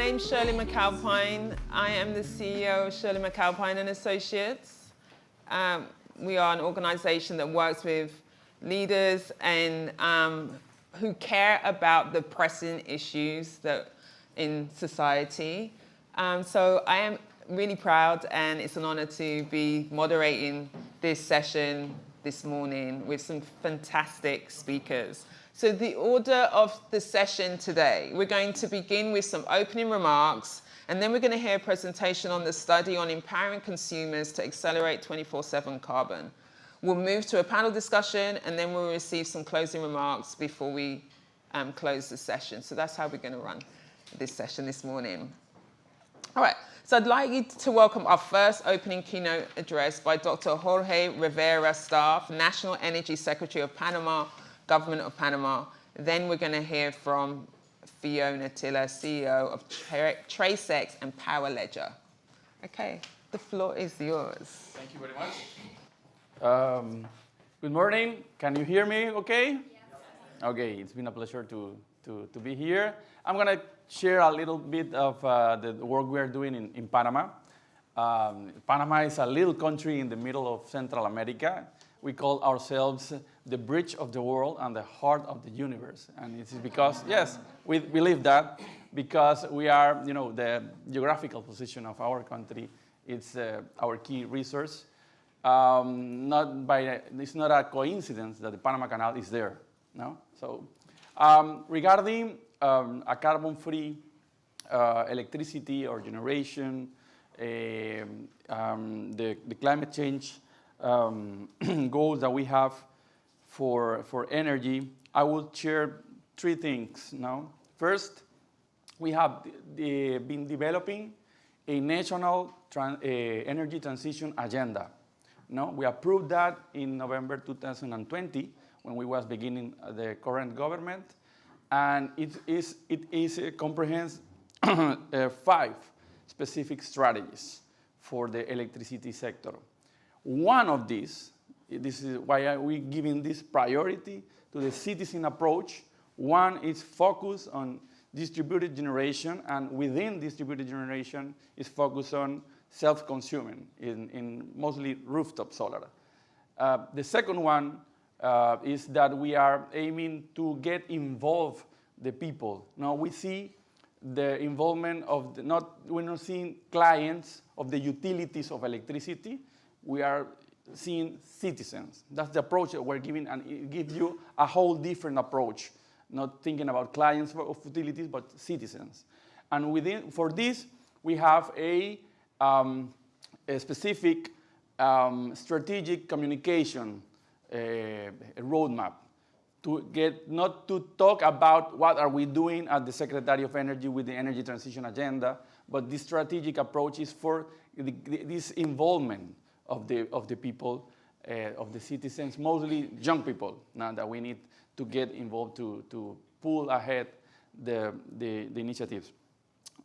name's Shirley McAlpine. I am the CEO of Shirley McAlpine and Associates. We are an organization that works with leaders and who care about the pressing issues that in society. So I am really proud, and it's an honor to be moderating this session this morning with some fantastic speakers. So the order of the session today, we're going to begin with some opening remarks, and then we're going to hear a presentation on the study on empowering consumers to accelerate 24/7 carbon. We'll move to a panel discussion, and then we'll receive some closing remarks before we close the session. So that's how we're going to run this session this morning. All right, so I'd like you to welcome our first opening keynote address by Dr. Jorge Rivera Staff, National Energy Secretary of Panama, Government of Panama. Then we're going to hear from Fiona Tiller, CEO of Tracex and Power Ledger. Okay, the floor is yours. Thank you very much. Good morning. Can you hear me okay? Yes. Okay, it's been a pleasure to be here. I'm going to share a little bit of the work we're doing in Panama. Panama is a little country in the middle of Central America. We call ourselves the bridge of the world and the heart of the universe. And it's because, yes, we believe that because we are, the geographical position of our country, it's our key resource. It's not a coincidence that the Panama Canal is there, no? So regarding a carbon-free electricity or generation, the climate change goals that we have for energy, I will share three things now. First, we have been developing a national energy transition agenda. We approved that in November 2020 when we was beginning the current government, and it comprehends 5 specific strategies for the electricity sector. One of these, this is why we're giving this priority to the citizen approach. One is focused on distributed generation, and within distributed generation is focused on self-consuming in mostly rooftop solar. The second one is that we are aiming to get involved the people. Now we see the involvement of we're not seeing clients of the utilities of electricity. We are seeing citizens. That's the approach that we're giving, and it gives you a whole different approach, not thinking about clients of utilities, but citizens. And for this, we have a specific strategic communication roadmap not to talk about what are we doing at the Secretary of Energy with the Energy Transition Agenda, but the strategic approach is for this involvement of the people, of the citizens, mostly young people, now that we need to get involved to pull ahead the initiatives.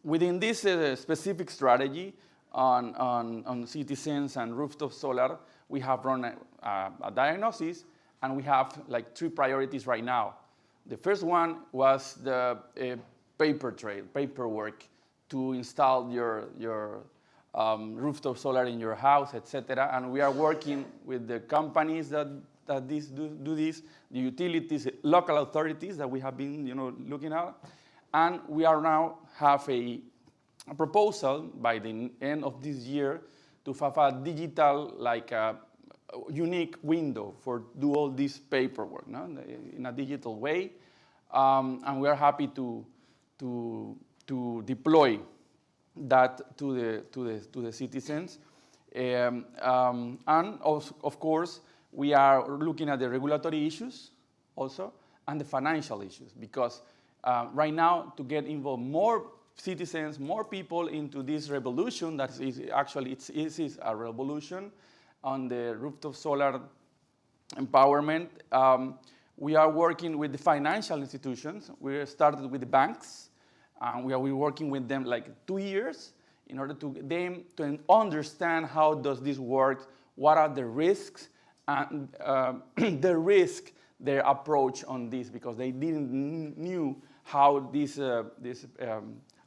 Within this specific strategy on citizens and rooftop solar, we have run a diagnosis, and we have like 3 priorities right now. The first one was the paperwork to install your rooftop solar in your house, etc. And we are working with the companies that do this, the utilities, local authorities that we have been looking at. And we are now have a proposal by the end of this year to have a digital, like a unique window for do all this paperwork in a digital way. And we are happy to deploy that to the citizens. And of course, we are looking at the regulatory issues also and the financial issues, because right now, to get involved more citizens, more people into this revolution, that is actually it is a revolution on the rooftop solar empowerment. We are working with the financial institutions. We started with the banks. We are working with them like 2 years in order to understand how does this work, what are the risks, and their approach on this, because they didn't knew how this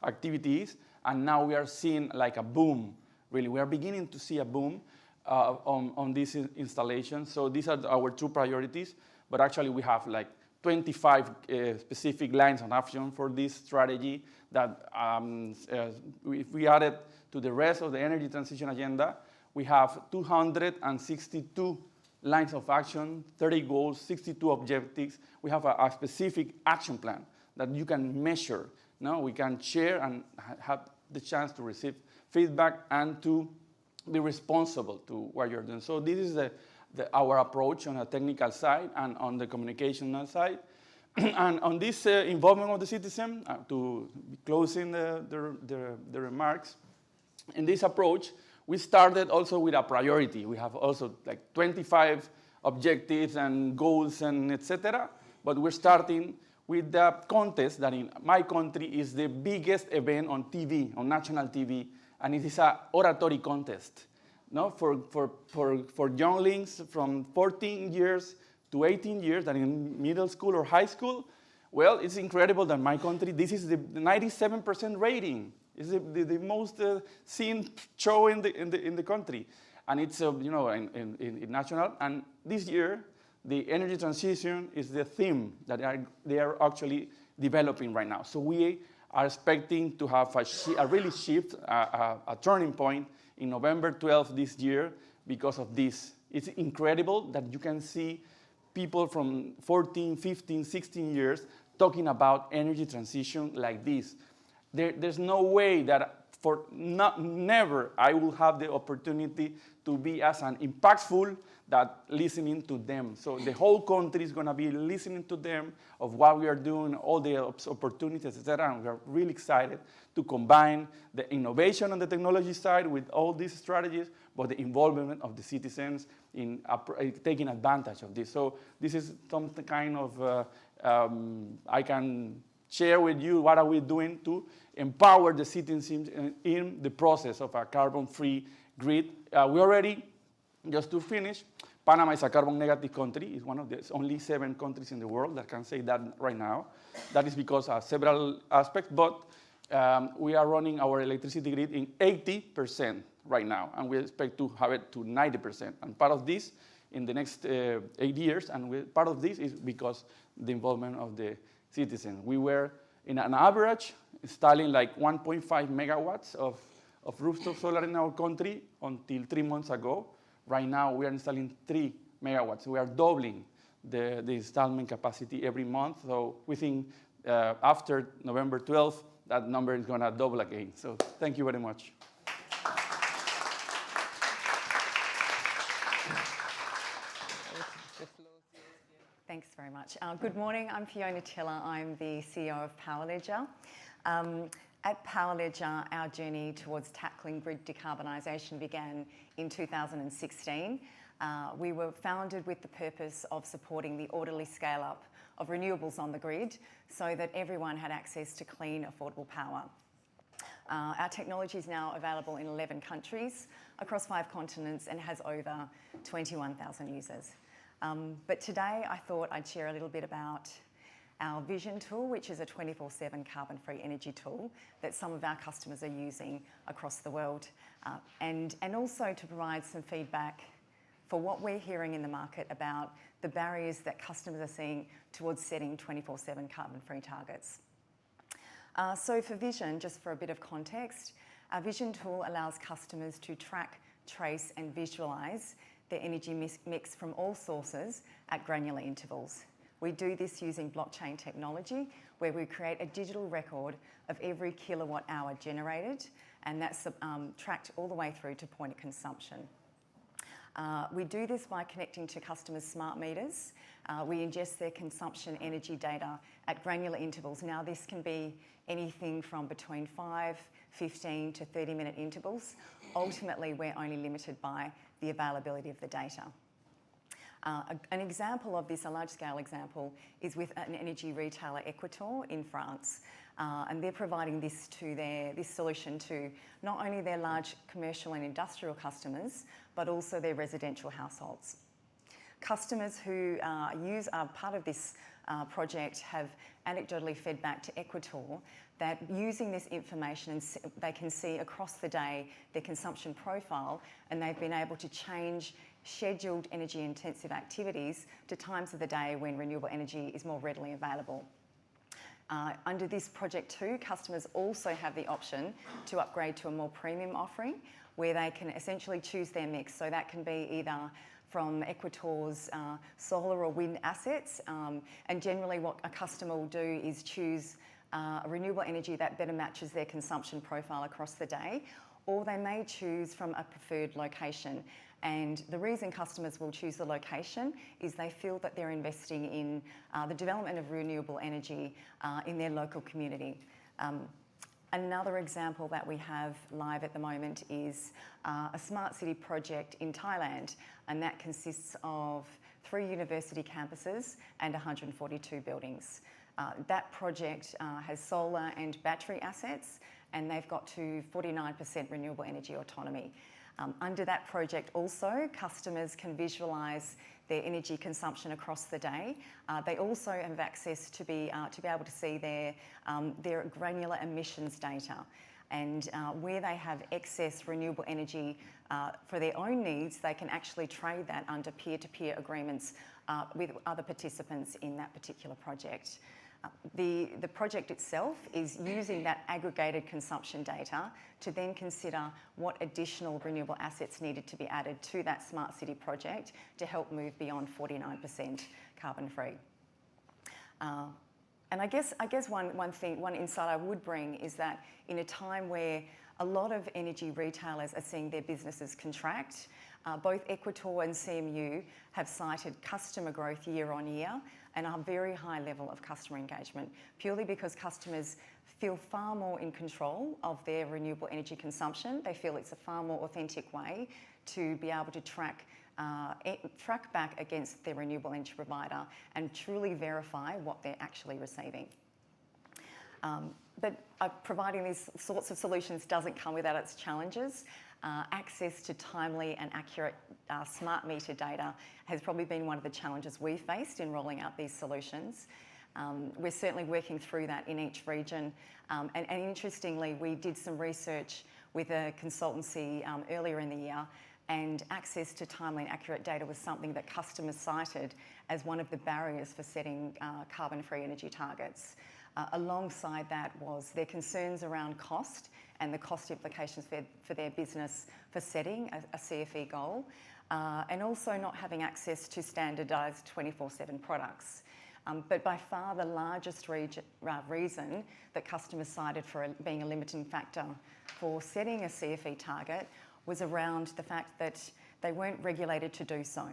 activities, and now we are seeing like a boom, really. We are beginning to see a boom on this installation. So these are our 2 priorities, but actually we have like 25 specific lines of action for this strategy that if we add it to the rest of the energy transition agenda, we have 262 lines of action, 30 goals, 62 objectives. We have a specific action plan that you can measure. No? We can share and have the chance to receive feedback and to be responsible to what you're doing. So this is our approach on the technical side and on the communicational side. And on this involvement of the citizen, to be closing the remarks, in this approach, we started also with a priority. We have also like 25 objectives and goals and etc. But we're starting with the contest that in my country is the biggest event on TV, on national TV, and it is an oratory contest. No? For younglings from 14 years to 18 years that in middle school or high school, well, it's incredible that my country, this is the 97% rating. It's the most seen show in the country. And it's, in national. And this year, the energy transition is the theme that they are actually developing right now. So we are expecting to have a really shift, a turning point in November 12th this year because of this. It's incredible that you can see people from 14, 15, 16 years talking about energy transition like this. There's no way that never I will have the opportunity to be as an impactful that listening to them. So the whole country is going to be listening to them of what we are doing, all the opportunities, etc. And we are really excited to combine the innovation on the technology side with all these strategies, but the involvement of the citizens in taking advantage of this. So this is some kind of, I can share with you what are we doing to empower the citizens in the process of a carbon-free grid. We already, just to finish, Panama is a carbon negative country. It's one of the only 7 countries in the world that can say that right now. That is because of several aspects, but we are running our electricity grid in 80% right now, and we expect to have it to 90%. And part of this in the next 8 years, and part of this is because the involvement of the citizens. We were, in an average, installing like 1.5 megawatts of rooftop solar in our country until 3 months ago. Right now, we are installing 3 megawatts. We are doubling the installment capacity every month. So we think after November 12th, that number is going to double again. So thank you very much. Thanks very much. Good morning, I'm Fiona Tiller. I'm the CEO of PowerLedger. At PowerLedger, our journey towards tackling grid decarbonisation began in 2016. We were founded with the purpose of supporting the orderly scale-up of renewables on the grid so that everyone had access to clean, affordable power. Our technology is now available in 11 countries across 5 continents and has over 21,000 users. But today I thought I'd share a little bit about our Vision tool, which is a 24/7 carbon-free energy tool that some of our customers are using across the world, and also to provide some feedback for what we're hearing in the market about the barriers that customers are seeing towards setting 24/7 carbon-free targets. So for Vision, just for a bit of context, our Vision tool allows customers to track, trace and visualise their energy mix from all sources at granular intervals. We do this using blockchain technology, where we create a digital record of every kilowatt hour generated, and that's tracked all the way through to point of consumption. We do this by connecting to customers' smart meters. We ingest their consumption energy data at granular intervals. Now, this can be anything from between 5, 15 to 30-minute intervals. Ultimately, we're only limited by the availability of the data. An example of this, a large-scale example, is with an energy retailer, Equator, in France. And they're providing this solution to not only their large commercial and industrial customers, but also their residential households. Customers who are part of this project have anecdotally fed back to Equator that using this information, and they can see across the day their consumption profile, and they've been able to change scheduled energy intensive activities to times of the day when renewable energy is more readily available. Under this project too, customers also have the option to upgrade to a more premium offering where they can essentially choose their mix. So that can be either from Equator's solar or wind assets, and generally what a customer will do is choose a renewable energy that better matches their consumption profile across the day, or they may choose from a preferred location. And the reason customers will choose the location is they feel that they're investing in the development of renewable energy in their local community. Another example that we have live at the moment is a smart city project in Thailand, and that consists of 3 university campuses and 142 buildings. That project has solar and battery assets, and they've got to 49% renewable energy autonomy. Under that project also, customers can visualise their energy consumption across the day. They also have access to be able to see their granular emissions data. And where they have excess renewable energy for their own needs, they can actually trade that under peer-to-peer agreements with other participants in that particular project. The project itself is using that aggregated consumption data to then consider what additional renewable assets needed to be added to that smart city project to help move beyond 49% carbon free. And I guess one insight I would bring is that in a time where a lot of energy retailers are seeing their businesses contract, both Equator and CMU have cited customer growth year on year and a very high level of customer engagement, purely because customers feel far more in control of their renewable energy consumption. They feel it's a far more authentic way to be able to track back against their renewable energy provider and truly verify what they're actually receiving. But providing these sorts of solutions doesn't come without its challenges. Access to timely and accurate smart meter data has probably been one of the challenges we faced in rolling out these solutions. We're certainly working through that in each region. And interestingly, we did some research with a consultancy earlier in the year, and access to timely and accurate data was something that customers cited as one of the barriers for setting carbon-free energy targets. Alongside that was their concerns around cost and the cost implications for their business for setting a CFE goal, and also not having access to standardised 24/7 products. But by far the largest reason that customers cited for being a limiting factor for setting a CFE target was around the fact that they weren't regulated to do so.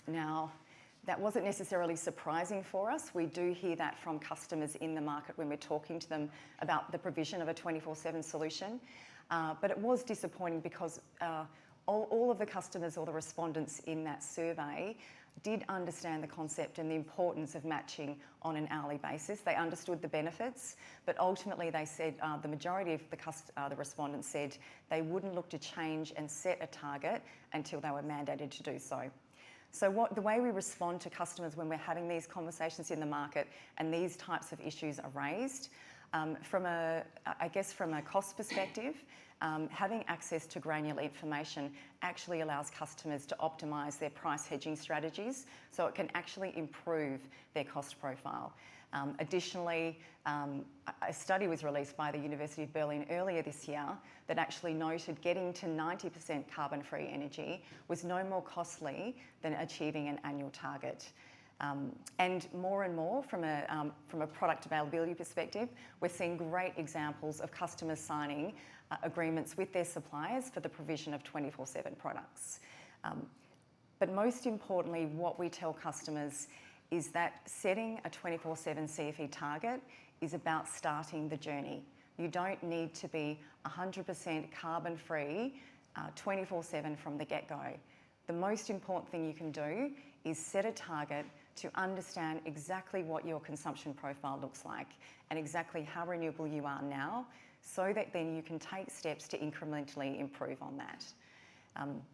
Now, that wasn't necessarily surprising for us. We do hear that from customers in the market when we're talking to them about the provision of a 24/7 solution. But it was disappointing because all of the customers or the respondents in that survey did understand the concept and the importance of matching on an hourly basis. They understood the benefits, but ultimately they said, the majority of the respondents said they wouldn't look to change and set a target until they were mandated to do so. So the way we respond to customers when we're having these conversations in the market and these types of issues are raised, from a cost perspective, having access to granular information actually allows customers to optimise their price hedging strategies so it can actually improve their cost profile. Additionally, a study was released by the University of Berlin earlier this year that actually noted getting to 90% carbon-free energy was no more costly than achieving an annual target. And more from a product availability perspective, we're seeing great examples of customers signing agreements with their suppliers for the provision of 24/7 products. But most importantly, what we tell customers is that setting a 24/7 CFE target is about starting the journey. You don't need to be 100% carbon-free 24/7 from the get-go. The most important thing you can do is set a target to understand exactly what your consumption profile looks like and exactly how renewable you are now, so that then you can take steps to incrementally improve on that.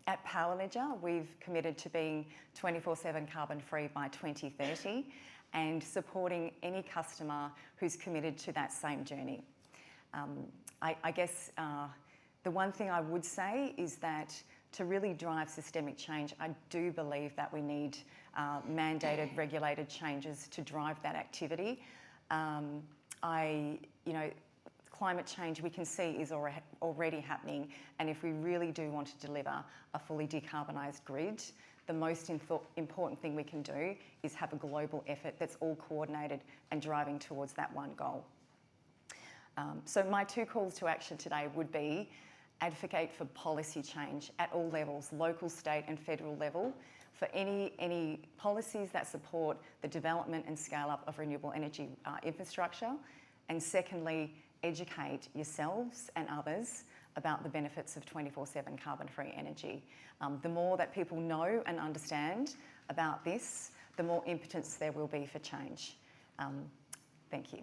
At Power Ledger, we've committed to being 24/7 carbon-free by 2030 and supporting any customer who's committed to that same journey. I guess the one thing I would say is that to really drive systemic change, I do believe that we need mandated, regulated changes to drive that activity. Climate change we can see is already happening, and if we really do want to deliver a fully decarbonised grid, the most important thing we can do is have a global effort that's all coordinated and driving towards that one goal. So my two calls to action today would be advocate for policy change at all levels, local, state and federal level, for any policies that support the development and scale up of renewable energy infrastructure. And secondly, educate yourselves and others about the benefits of 24/7 carbon-free energy. The more that people know and understand about this, the more impotence there will be for change. Thank you.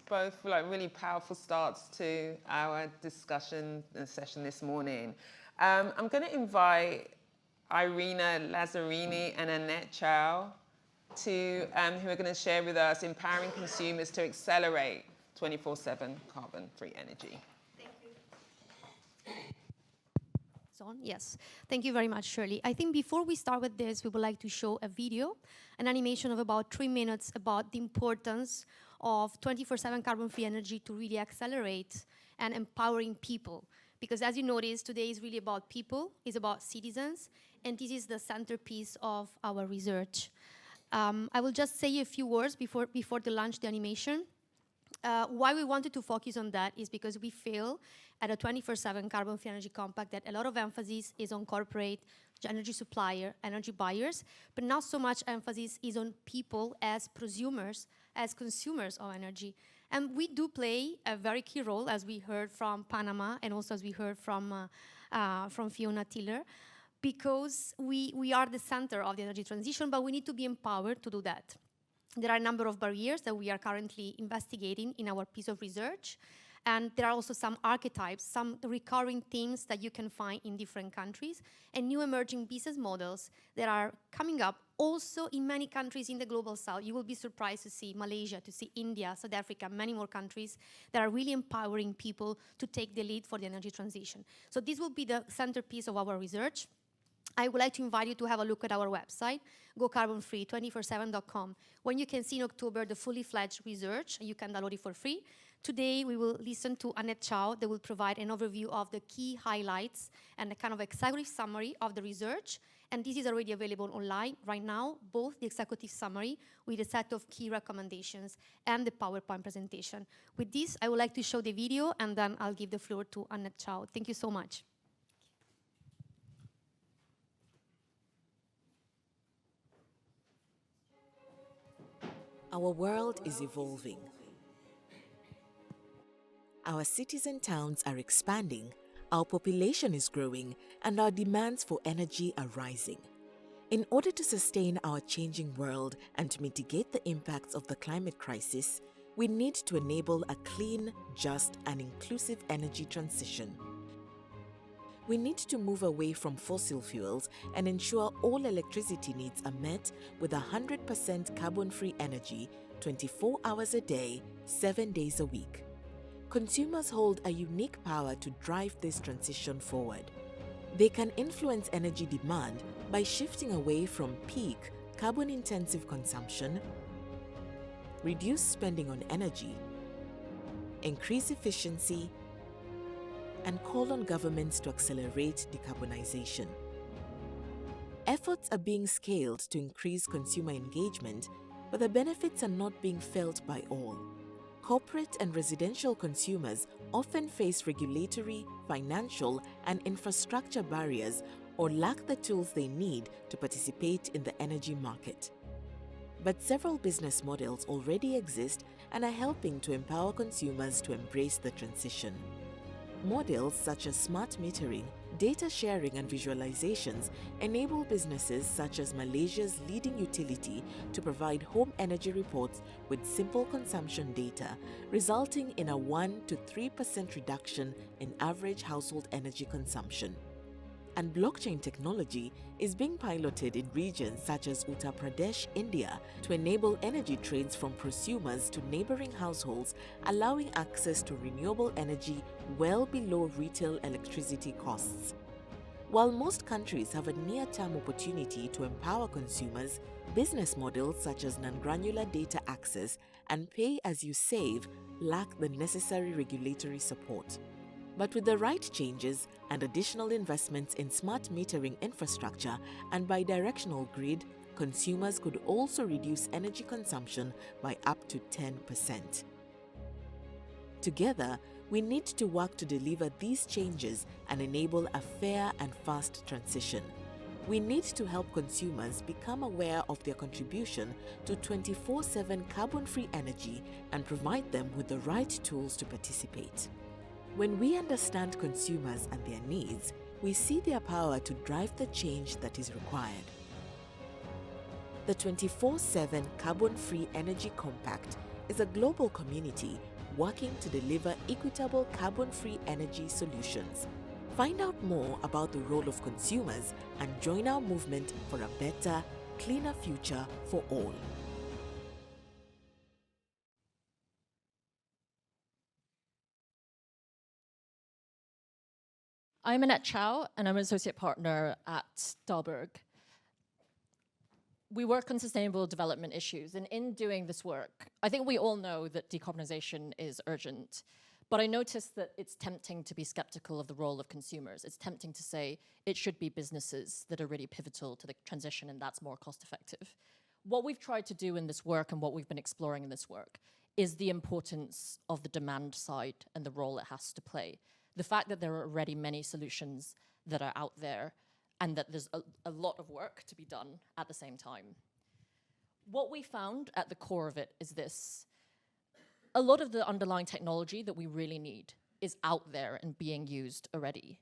Both really powerful starts to our discussion session this morning. I'm going to invite Irina Lazzarini and Annette Chow who are going to share with us empowering consumers to accelerate 24/7 carbon-free energy. Thank you. It's on? Yes. Thank you very much, Shirley. I think before we start with this, we would like to show a video, an animation of about 3 minutes about the importance of 24/7 carbon-free energy to really accelerate and empowering people. Because as you notice, today is really about people, it's about citizens, and this is the centerpiece of our research. I will just say a few words before the launch the animation. Why we wanted to focus on that is because we feel at a 24/7 carbon-free energy compact that a lot of emphasis is on corporate energy supplier, energy buyers, but not so much emphasis is on people as prosumers, as consumers of energy. And we do play a very key role, as we heard from Panama and also as we heard from Fiona Tiller, because we are the center of the energy transition, but we need to be empowered to do that. There are a number of barriers that we are currently investigating in our piece of research. And there are also some archetypes, some recurring themes that you can find in different countries, and new emerging business models that are coming up also in many countries in the global south. You will be surprised to see Malaysia, to see India, South Africa, many more countries that are really empowering people to take the lead for the energy transition. So this will be the centerpiece of our research. I would like to invite you to have a look at our website, gocarbonfree247.com, when you can see in October the fully fledged research. You can download it for free. Today, we will listen to Annette Chow that will provide an overview of the key highlights and a kind of executive summary of the research. And this is already available online right now, both the executive summary with a set of key recommendations and the PowerPoint presentation. With this, I would like to show the video, and then I'll give the floor to Annette Chow. Thank you so much. Our world is evolving. Our cities and towns are expanding, our population is growing, and our demands for energy are rising. In order to sustain our changing world and to mitigate the impacts of the climate crisis, we need to enable a clean, just, and inclusive energy transition. We need to move away from fossil fuels and ensure all electricity needs are met with 100% carbon-free energy 24 hours a day, 7 days a week. Consumers hold a unique power to drive this transition forward. They can influence energy demand by shifting away from peak, carbon-intensive consumption, reduce spending on energy, increase efficiency, and call on governments to accelerate decarbonization. Efforts are being scaled to increase consumer engagement, but the benefits are not being felt by all. Corporate and residential consumers often face regulatory, financial, and infrastructure barriers or lack the tools they need to participate in the energy market. But several business models already exist and are helping to empower consumers to embrace the transition. Models such as smart metering, data sharing and visualizations enable businesses such as Malaysia's leading utility to provide home energy reports with simple consumption data, resulting in a 1 to 3% reduction in average household energy consumption. And blockchain technology is being piloted in regions such as Uttar Pradesh, India, to enable energy trades from prosumers to neighboring households, allowing access to renewable energy well below retail electricity costs. While most countries have a near-term opportunity to empower consumers, business models such as non-granular data access and pay-as-you-save lack the necessary regulatory support. But with the right changes and additional investments in smart metering infrastructure and bidirectional grid, consumers could also reduce energy consumption by up to 10%. Together, we need to work to deliver these changes and enable a fair and fast transition. We need to help consumers become aware of their contribution to 24/7 carbon-free energy and provide them with the right tools to participate. When we understand consumers and their needs, we see their power to drive the change that is required. The 24/7 Carbon-Free Energy Compact is a global community working to deliver equitable carbon-free energy solutions. Find out more about the role of consumers and join our movement for a better, cleaner future for all. I'm Annette Chow, and I'm an associate partner at Dahlberg. We work on sustainable development issues, and in doing this work, I think we all know that decarbonization is urgent, but I noticed that it's tempting to be skeptical of the role of consumers. It's tempting to say it should be businesses that are really pivotal to the transition, and that's more cost effective. What we've tried to do in this work and what we've been exploring in this work is the importance of the demand side and the role it has to play. The fact that there are already many solutions that are out there and that there's a lot of work to be done at the same time. What we found at the core of it is this. A lot of the underlying technology that we really need is out there and being used already.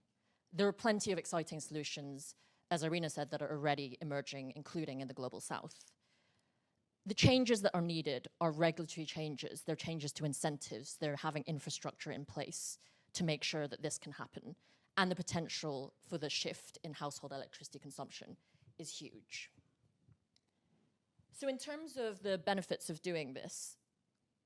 There are plenty of exciting solutions, as Irina said, that are already emerging, including in the Global South. The changes that are needed are regulatory changes. They're changes to incentives. They're having infrastructure in place to make sure that this can happen. And the potential for the shift in household electricity consumption is huge. So in terms of the benefits of doing this,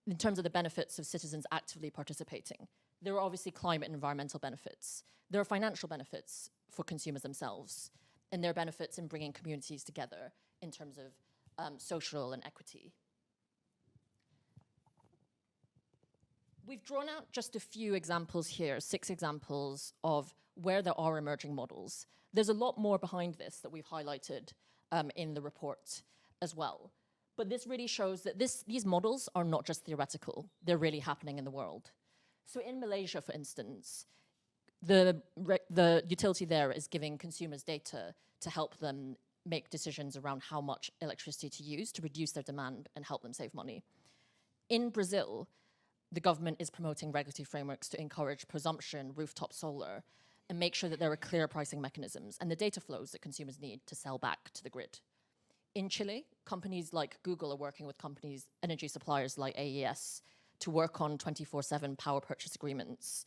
in terms of the benefits of citizens actively participating, there are obviously climate and environmental benefits. There are financial benefits for consumers themselves, and there are benefits in bringing communities together in terms of social and equity. We've drawn out just a few examples here, 6 examples of where there are emerging models. There's a lot more behind this that we've highlighted in the report as well. But this really shows that these models are not just theoretical, they're really happening in the world. So in Malaysia, for instance, the utility there is giving consumers data to help them make decisions around how much electricity to use to reduce their demand and help them save money. In Brazil, the government is promoting regulatory frameworks to encourage presumption, rooftop solar, and make sure that there are clear pricing mechanisms and the data flows that consumers need to sell back to the grid. In Chile, companies like Google are working with energy suppliers like AES to work on 24/7 power purchase agreements,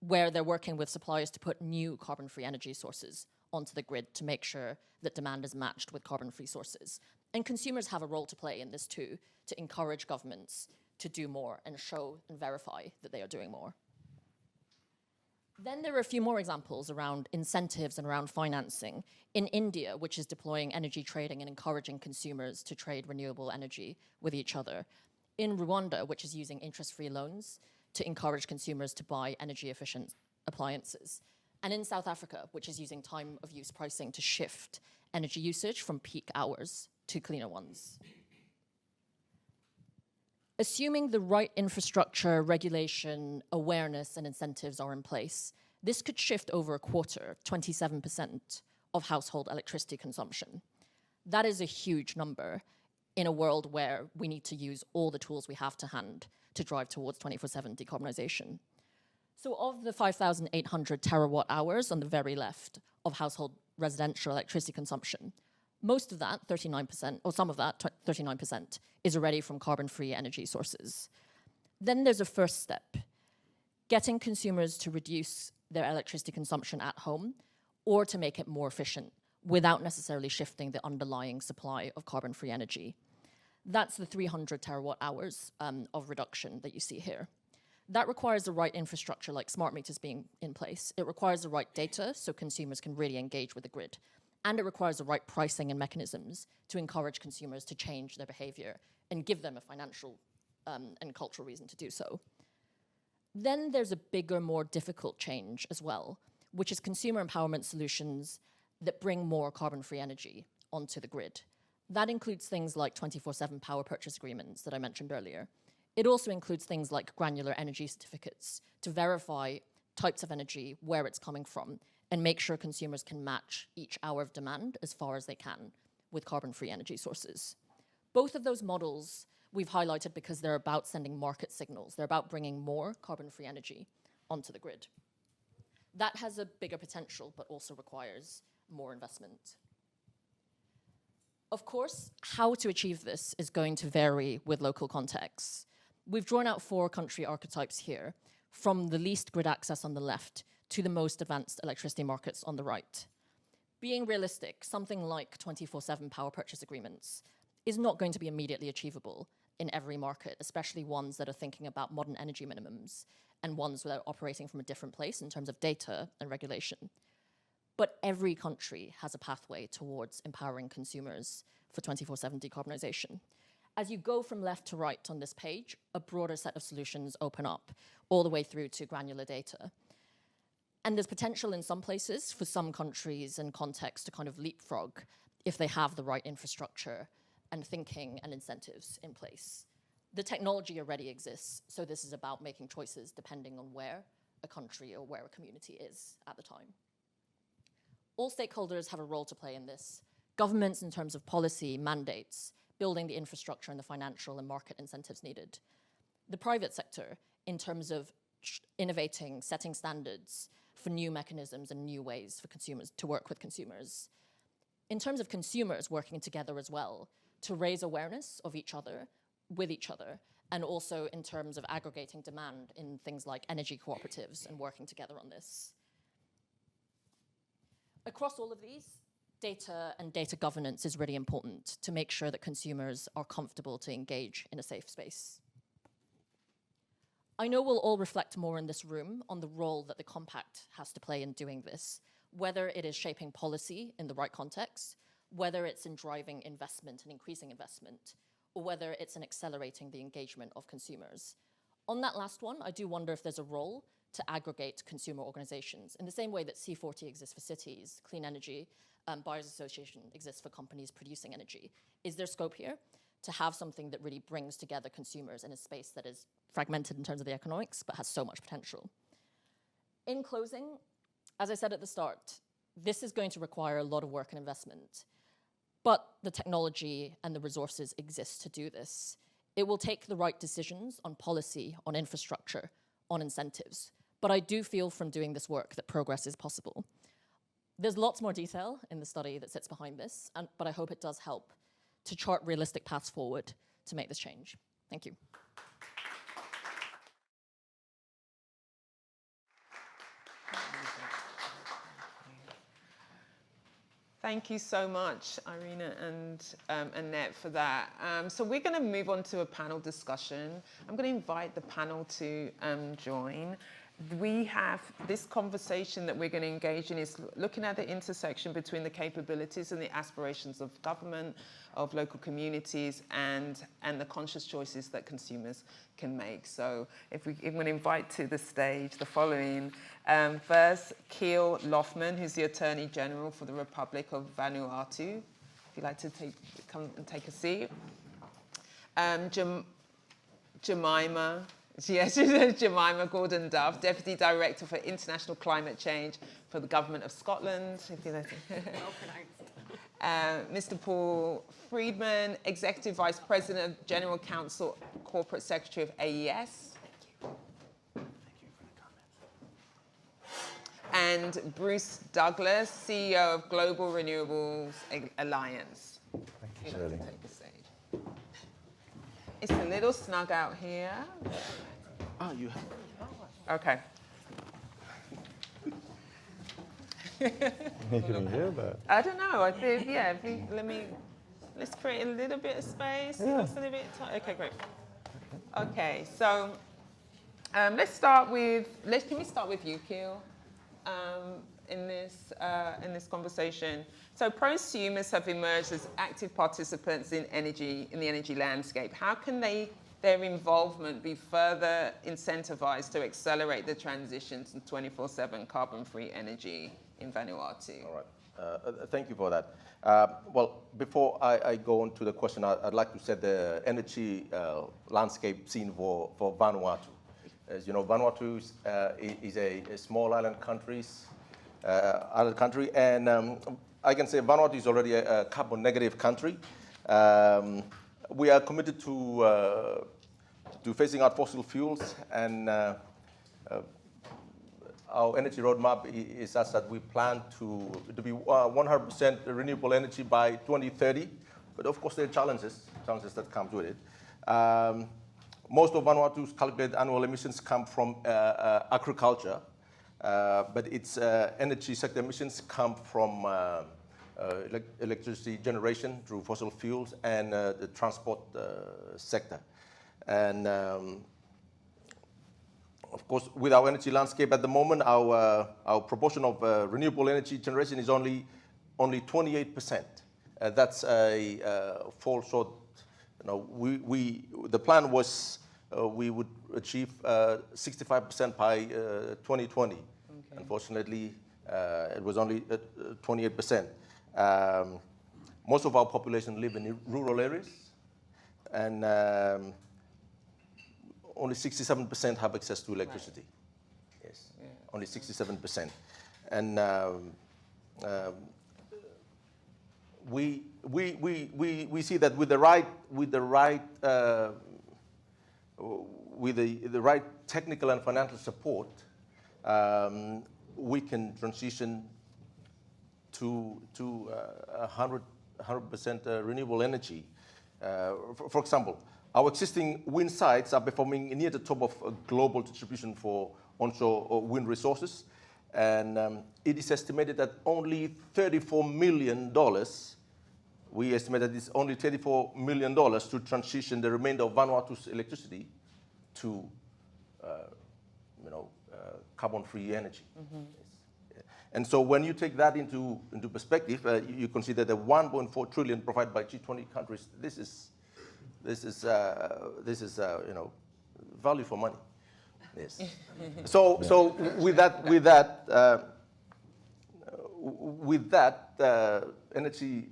where they're working with suppliers to put new carbon-free energy sources onto the grid to make sure that demand is matched with carbon-free sources. And consumers have a role to play in this too, to encourage governments to do more and show and verify that they are doing more. Then there are a few more examples around incentives and around financing. In India, which is deploying energy trading and encouraging consumers to trade renewable energy with each other. In Rwanda, which is using interest-free loans to encourage consumers to buy energy-efficient appliances. And in South Africa, which is using time-of-use pricing to shift energy usage from peak hours to cleaner ones. Assuming the right infrastructure, regulation, awareness, and incentives are in place, this could shift over a quarter, 27% of household electricity consumption. That is a huge number in a world where we need to use all the tools we have to hand to drive towards 24/7 decarbonization. So of the 5,800 terawatt hours on the very left of household residential electricity consumption, most of that, 39%, or some of that, 39%, is already from carbon-free energy sources. Then there's a first step, getting consumers to reduce their electricity consumption at home or to make it more efficient without necessarily shifting the underlying supply of carbon-free energy. That's the 300 terawatt hours of reduction that you see here. That requires the right infrastructure, like smart meters being in place. It requires the right data so consumers can really engage with the grid. And it requires the right pricing and mechanisms to encourage consumers to change their behavior and give them a financial and cultural reason to do so. Then there's a bigger, more difficult change as well, which is consumer empowerment solutions that bring more carbon-free energy onto the grid. That includes things like 24/7 power purchase agreements that I mentioned earlier. It also includes things like granular energy certificates to verify types of energy, where it's coming from, and make sure consumers can match each hour of demand as far as they can with carbon-free energy sources. Both of those models we've highlighted because they're about sending market signals. They're about bringing more carbon-free energy onto the grid. That has a bigger potential, but also requires more investment. Of course, how to achieve this is going to vary with local contexts. We've drawn out 4 country archetypes here, from the least grid access on the left to the most advanced electricity markets on the right. Being realistic, something like 24/7 power purchase agreements is not going to be immediately achievable in every market, especially ones that are thinking about modern energy minimums and ones that are operating from a different place in terms of data and regulation. But every country has a pathway towards empowering consumers for 24/7 decarbonization. As you go from left to right on this page, a broader set of solutions open up all the way through to granular data. And there's potential in some places for some countries and contexts to kind of leapfrog if they have the right infrastructure and thinking and incentives in place. The technology already exists, so this is about making choices depending on where a country or where a community is at the time. All stakeholders have a role to play in this. Governments in terms of policy, mandates, building the infrastructure and the financial and market incentives needed. The private sector in terms of innovating, setting standards for new mechanisms and new ways for consumers to work with consumers. In terms of consumers working together as well to raise awareness of each other, with each other, and also in terms of aggregating demand in things like energy cooperatives and working together on this. Across all of these, data and data governance is really important to make sure that consumers are comfortable to engage in a safe space. I know we'll all reflect more in this room on the role that the Compact has to play in doing this, whether it is shaping policy in the right context, whether it's in driving investment and increasing investment, or whether it's in accelerating the engagement of consumers. On that last one, I do wonder if there's a role to aggregate consumer organizations in the same way that C40 exists for cities, clean energy, Buyers Association exists for companies producing energy. Is there scope here to have something that really brings together consumers in a space that is fragmented in terms of the economics, but has so much potential? In closing, as I said at the start, this is going to require a lot of work and investment, but the technology and the resources exist to do this. It will take the right decisions on policy, on infrastructure, on incentives, but I do feel from doing this work that progress is possible. There's lots more detail in the study that sits behind this, but I hope it does help to chart realistic paths forward to make this change. Thank you. Thank you so much, Irina and Annette, for that. So we're going to move on to a panel discussion. I'm going to invite the panel to join. We have this conversation that we're going to engage in is looking at the intersection between the capabilities and the aspirations of government, of local communities, and the conscious choices that consumers can make. So I'm going to invite to the stage the following. First, Keel Loffman, who's the Attorney General for the Republic of Vanuatu. If you'd like to come and take a seat. Jemima Gordon-Dove, Deputy Director for International Climate Change for the Government of Scotland. If you like Mr. Paul Friedman, Executive Vice President of General Counsel, Corporate Secretary of AES. Thank you for the comments. and Bruce Douglas, CEO of Global Renewables Alliance. Thank you, You'd Shirley. like to take the stage. It's a little snug out here. Ah, you have. Okay. You can hear that. I don't know. I think, yeah, let's create a little bit of space. Yeah. Just a little bit of time. Okay, great. Okay, so let's start with, can we start with you, Keel, in this conversation? So prosumers have emerged as active participants in the energy landscape. How can their involvement be further incentivized to accelerate the transition to 24/7 carbon-free energy in Vanuatu? All right. Thank you for that. Well, before I go on to the question, I'd like to set the energy landscape scene for Vanuatu. As you know, Vanuatu is a small island country, and I can say Vanuatu is already a carbon negative country. We are committed to phasing out fossil fuels, and our energy roadmap is such that we plan to be 100% renewable energy by 2030. But of course, there are challenges that come with it. Most of Vanuatu's calculated annual emissions come from agriculture, but its energy sector emissions come from electricity generation through fossil fuels and the transport sector. And of course, with our energy landscape at the moment, our proportion of renewable energy generation is only 28%. That's a fall short. You know, the plan was we would achieve 65% by 2020. Okay. Unfortunately, it was only 28%. Most of our population live in rural areas, and only 67% have access to electricity. Right. Yes, yeah. Only 67%. And we see that with the right technical and financial support, we can transition to 100% renewable energy. For example, our existing wind sites are performing near the top of a global distribution for onshore wind resources, and it is estimated that only $34 million. We estimate that it's only $34 million to transition the remainder of Vanuatu's electricity to, carbon-free energy. Mm-hmm. Yes. And so when you take that into perspective, you consider the 1.4 trillion provided by G20 countries. This is value for money. Yes. So with that energy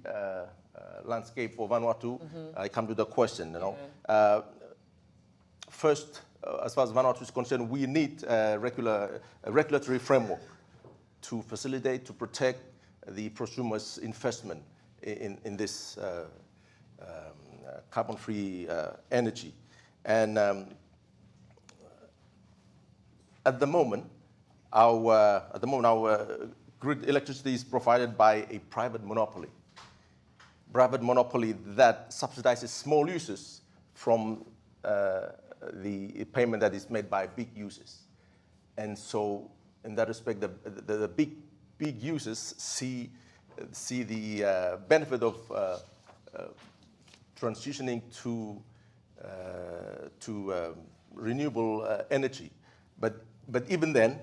landscape for Vanuatu, mm-hmm. I come to the question. First, as far as Vanuatu is concerned, we need a regulatory framework to facilitate, to protect the prosumers' investment in this carbon-free energy. And at the moment, our grid electricity is provided by a private monopoly that subsidizes small users from the payment that is made by big users. And so, in that respect, the big users see the benefit of transitioning to renewable energy, but even then,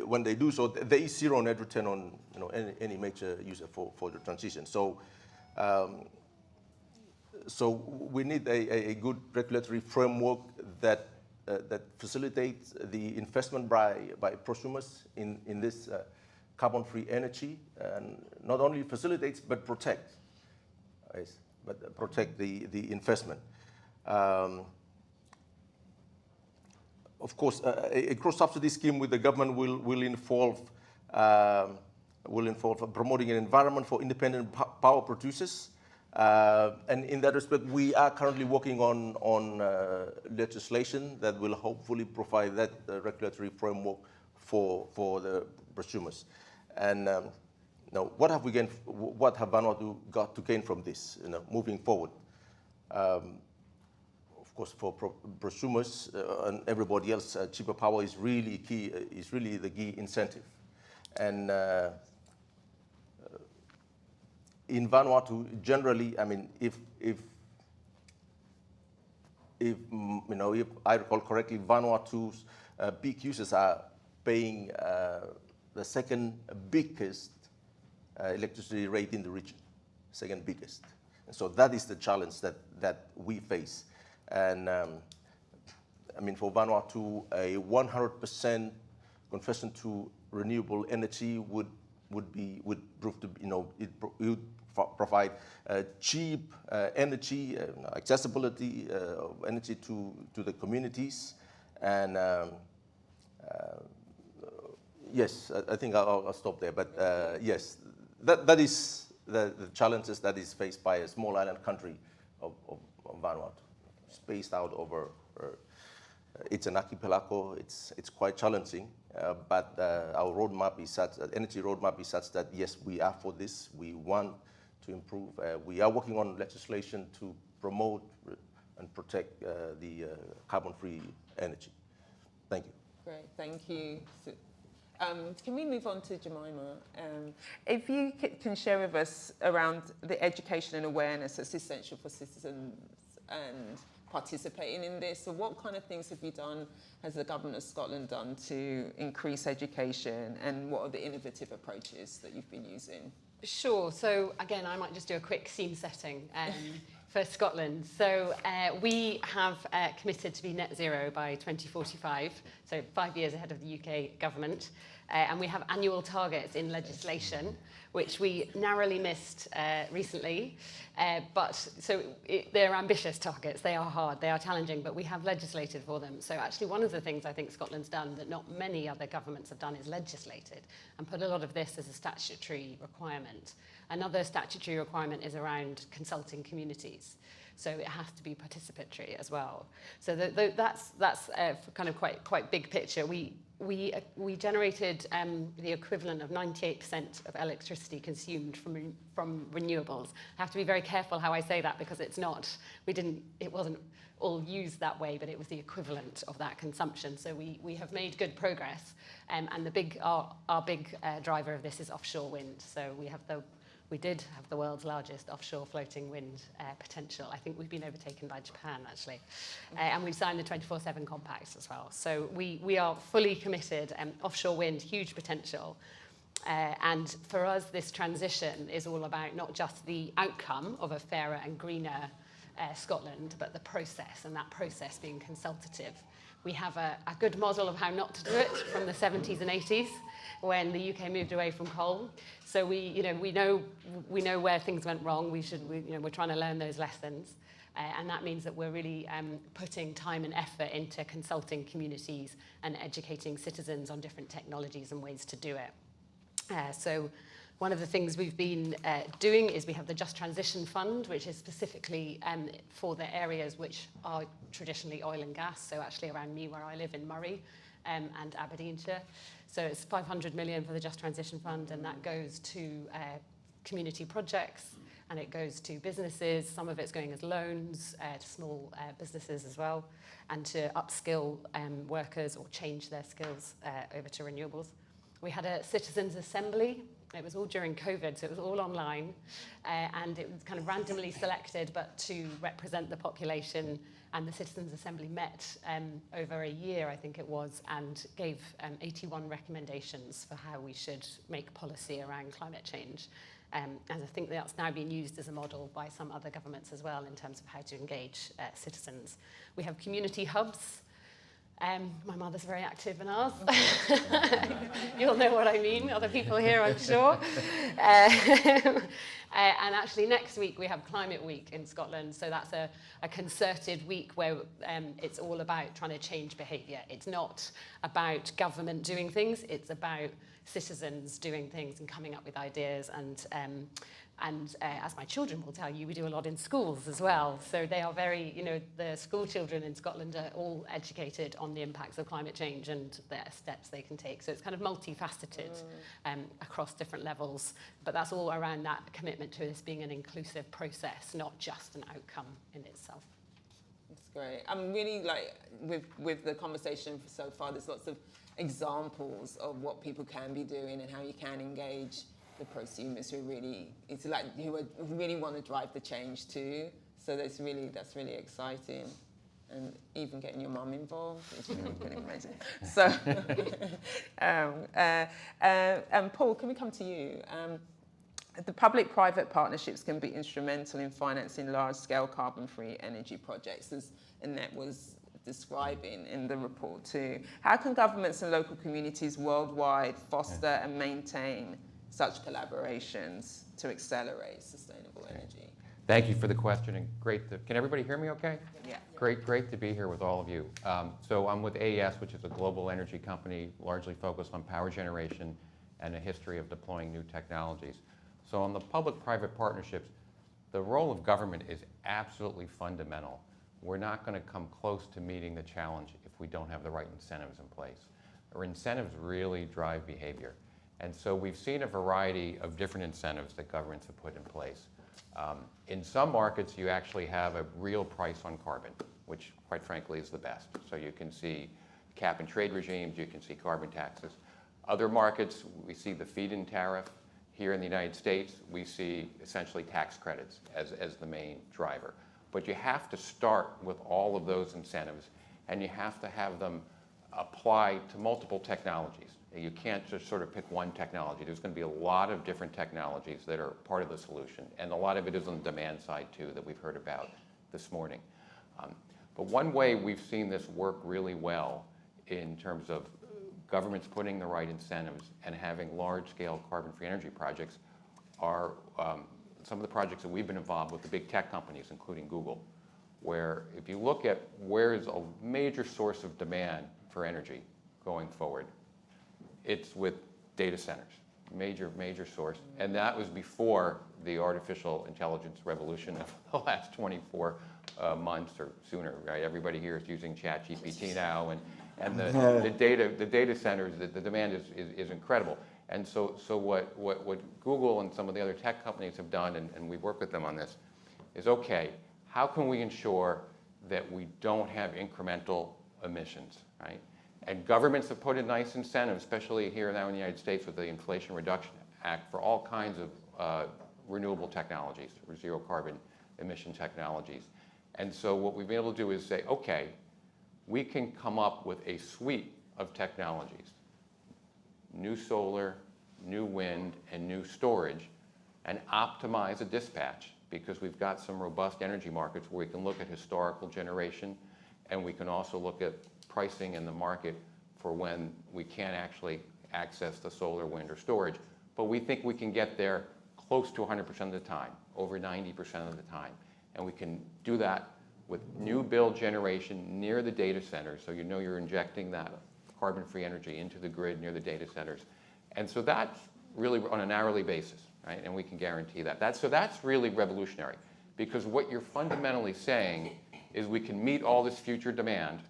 when they do so, there is zero net return on any major user for the transition. So we need a good regulatory framework that facilitates the investment by prosumers in this carbon-free energy, and not only facilitates but protects. Yes. But protect the investment. Of course, a cross-subsidy scheme with the government will involve promoting an environment for independent power producers. And in that respect, we are currently working on legislation that will hopefully provide that regulatory framework for the prosumers. And now, what have we gained? What have Vanuatu got to gain from this? Moving forward. Of course, for prosumers and everybody else, cheaper power is really key. Is really the key incentive. And in Vanuatu, generally, I mean, if I recall correctly, Vanuatu's big users are paying the second biggest electricity rate in the region, second biggest. And so that is the challenge that we face. And I mean, for Vanuatu, a 100% conversion to renewable energy would prove to be, it would provide cheap energy, accessibility of energy to the communities. And yes, I think I'll stop there. But yes, that is the challenges that is faced by a small island country of Vanuatu, spaced out over. It's an archipelago. It's quite challenging, but our roadmap is such. Energy roadmap is such that yes, we are for this. We want to improve. We are working on legislation to promote and protect the carbon-free energy. Thank you. Great, thank you. Can we move on to Jemima? If you can share with us around the education and awareness that's essential for citizens and participating in this. So what kind of things have you done, has the Government of Scotland done to increase education, and what are the innovative approaches that you've been using? Sure. So again, I might just do a quick scene setting for Scotland. So we have committed to be net zero by 2045, so 5 years ahead of the UK government. And we have annual targets in legislation, which we narrowly missed recently. They're ambitious targets. They are hard. They are challenging, but we have legislated for them. So actually, one of the things I think Scotland's done that not many other governments have done is legislated and put a lot of this as a statutory requirement. Another statutory requirement is around consulting communities. So it has to be participatory as well. So that's kind of quite big picture. We generated the equivalent of 98% of electricity consumed from renewables. I have to be very careful how I say that because it wasn't all used that way, but it was the equivalent of that consumption. So we have made good progress, and our big driver of this is offshore wind. So we did have the world's largest offshore floating wind potential. I think we've been overtaken by Japan, actually. And we've signed the 24/7 compact as well. So we are fully committed. Offshore wind, huge potential. And for us, this transition is all about not just the outcome of a fairer and greener Scotland, but the process, and that process being consultative. We have a good model of how not to do it from the 70s and 80s, when the UK moved away from coal. So we know where things went wrong. We're trying to learn those lessons, and that means that we're really putting time and effort into consulting communities and educating citizens on different technologies and ways to do it. So one of the things we've been doing is we have the Just Transition Fund, which is specifically for the areas which are traditionally oil and gas, so actually around me where I live in Murray and Aberdeenshire. So it's 500 million for the Just Transition Fund, and that goes to community projects, and it goes to businesses. Some of it's going as loans to small businesses as well, and to upskill workers or change their skills over to renewables. We had a citizens' assembly. It was all during COVID, so it was all online, and it was kind of randomly selected, but to represent the population. And the Citizens' Assembly met over a year, I think it was, and gave 81 recommendations for how we should make policy around climate change. And I think that's now being used as a model by some other governments as well in terms of how to engage citizens. We have community hubs. My mother's very active in ours. You'll know what I mean, other people here, I'm sure. And actually next week we have Climate Week in Scotland, so that's a concerted week where it's all about trying to change behaviour. It's not about government doing things, it's about citizens doing things and coming up with ideas. And as my children will tell you, we do a lot in schools as well. So they are very, the school children in Scotland are all educated on the impacts of climate change and the steps they can take. So it's kind of multifaceted across different levels. But that's all around that commitment to this being an inclusive process, not just an outcome in itself. That's great. I'm really with the conversation so far, there's lots of examples of what people can be doing and how you can engage the prosumers who really want to drive the change too. So that's really exciting, and even getting your mum involved is really amazing. So, Paul, can we come to you? The public-private partnerships can be instrumental in financing large-scale carbon-free energy projects, as Annette was describing in the report too. How can governments and local communities worldwide foster and maintain such collaborations to accelerate sustainable energy? Thank you for the question, and can everybody hear me okay? Yeah. Great to be here with all of you. So I'm with AES, which is a global energy company largely focused on power generation and a history of deploying new technologies. So on the public-private partnerships, the role of government is absolutely fundamental. We're not going to come close to meeting the challenge if we don't have the right incentives in place. Our incentives really drive behavior. And so we've seen a variety of different incentives that governments have put in place. In some markets, you actually have a real price on carbon, which quite frankly is the best. So you can see cap and trade regimes, you can see carbon taxes. Other markets, we see the feed-in tariff. Here in the United States, we see essentially tax credits as the main driver. But you have to start with all of those incentives, and you have to have them apply to multiple technologies. You can't just sort of pick one technology. There's going to be a lot of different technologies that are part of the solution, and a lot of it is on the demand side too that we've heard about this morning. But one way we've seen this work really well in terms of governments putting the right incentives and having large-scale carbon-free energy projects are some of the projects that we've been involved with the big tech companies, including Google, where if you look at where is a major source of demand for energy going forward, it's with data centers, major source. And that was before the artificial intelligence revolution of the last 24 months or sooner, right? Everybody here is using ChatGPT now, and the data centers, the demand is incredible. And so what Google and some of the other tech companies have done, and we work with them on this, is okay, how can we ensure that we don't have incremental emissions, right? And governments have put in nice incentives, especially here now in the United States with the Inflation Reduction Act, for all kinds of renewable technologies, or zero carbon emission technologies. And so what we've been able to do is say, okay, we can come up with a suite of technologies, new solar, new wind, and new storage, and optimize a dispatch, because we've got some robust energy markets where we can look at historical generation, and we can also look at pricing in the market for when we can't actually access the solar, wind, or storage. But we think we can get there close to 100% of the time, over 90% of the time. And we can do that with new build generation near the data centers, so you know you're injecting that carbon-free energy into the grid near the data centers. And so that's really on an hourly basis, right? And we can guarantee that. So that's really revolutionary, because what you're fundamentally saying is we can meet all this future demand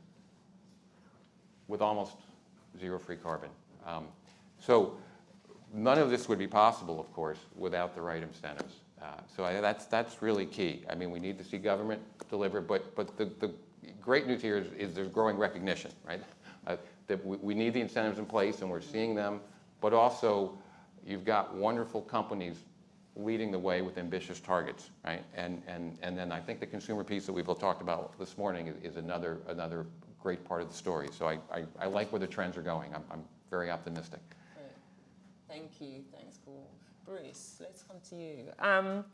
with almost zero free carbon. So none of this would be possible, of course, without the right incentives. That's really key. I mean, we need to see government deliver, but the great news here is there's growing recognition, right? That we need the incentives in place, and we're seeing them, but also you've got wonderful companies leading the way with ambitious targets, right? And then I think the consumer piece that we've all talked about this morning is another great part of the story. So I like where the trends are going. I'm very optimistic. Great. Thank you. Thanks, Paul. Bruce, let's come to you.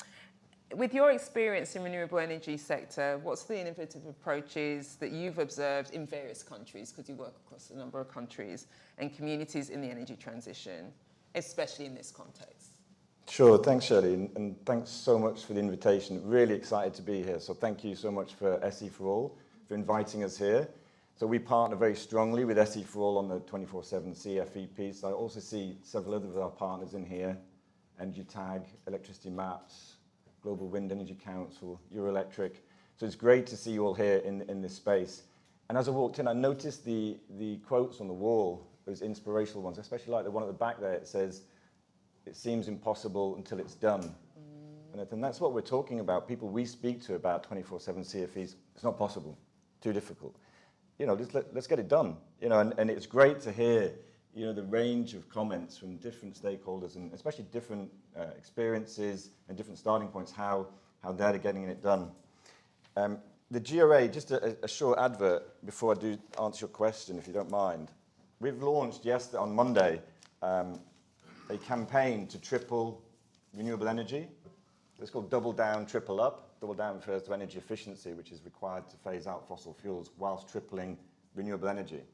With your experience in renewable energy sector, what's the innovative approaches that you've observed in various countries, because you work across a number of countries, and communities in the energy transition, especially in this context? Sure, thanks Shirley, and thanks so much for the invitation. Really excited to be here. So thank you so much for SEforALL for inviting us here. So we partner very strongly with SEforALL on the 24/7 CFE piece. I also see several other of our partners in here, Energy Tag, Electricity Maps, Global Wind Energy Council, Euroelectric. So it's great to see you all here in this space. And as I walked in, I noticed the quotes on the wall, those inspirational ones, especially like the one at the back there. It says, "It seems impossible until it's done." And that's what we're talking about. People we speak to about 24/7 CFEs, it's not possible, too difficult. You know, let's get it done. You know, and it's great to hear, you know, the range of comments from different stakeholders and especially different experiences and different starting points, how they're getting it done. The GRA, just a short advert before I do answer your question, if you don't mind. We've launched yesterday, on Monday, a campaign to triple renewable energy. It's called Double Down, Triple Up. Double Down refers to energy efficiency, which is required to phase out fossil fuels whilst tripling renewable energy.